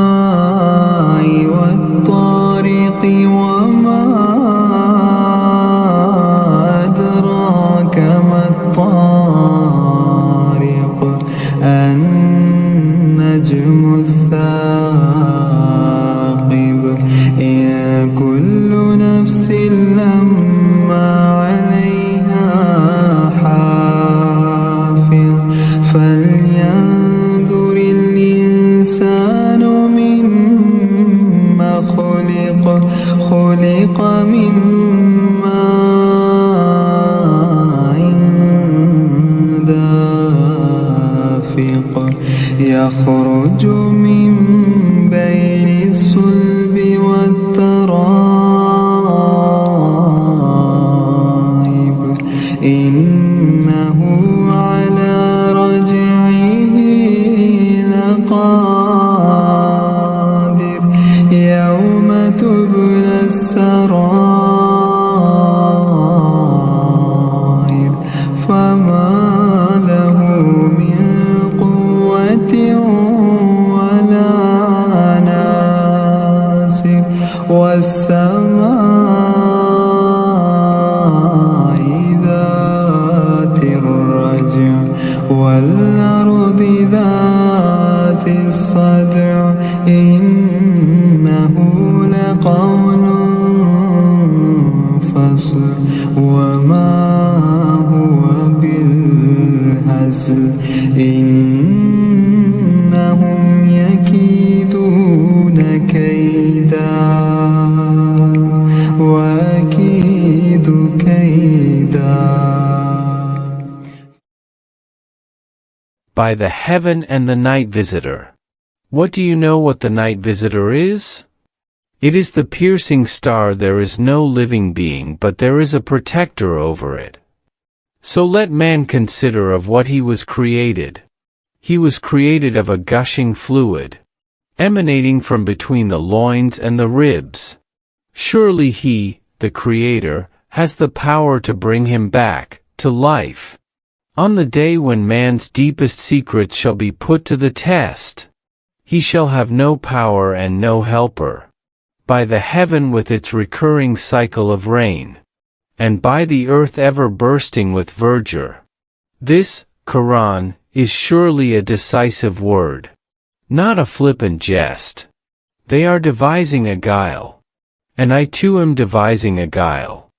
والسماء والطارق وما أدراك ما الطارق النجم الثاقب إن كل نفس لما عليها حافظ فلينظر الإنسان مما خلق من ماء دافق يخرج من بين الصلب والترائب إنه على رجعه لقادر يوم تبلى السرائر فما له من قوة ولا ناصر والسماء ذات الرجع والأرض ذات الصدع إنه لقول فصل وما هو بالهزل إنهم يكيدون كيدا وأكيد كيدا. By the heaven and the night visitor. What do you know what the night visitor is? It is the piercing star. There is no living being, but there is a protector over it. So let man consider of what he was created. He was created of a gushing fluid, emanating from between the loins and the ribs. Surely he, the Creator, has the power to bring him back to life on the day when man's deepest secrets shall be put to the test. He shall have no power and no helper. By the heaven with its recurring cycle of rain, and by the earth ever bursting with verdure. This, Quran, is surely a decisive word, not a flippant jest. They are devising a guile. And I too am devising a guile.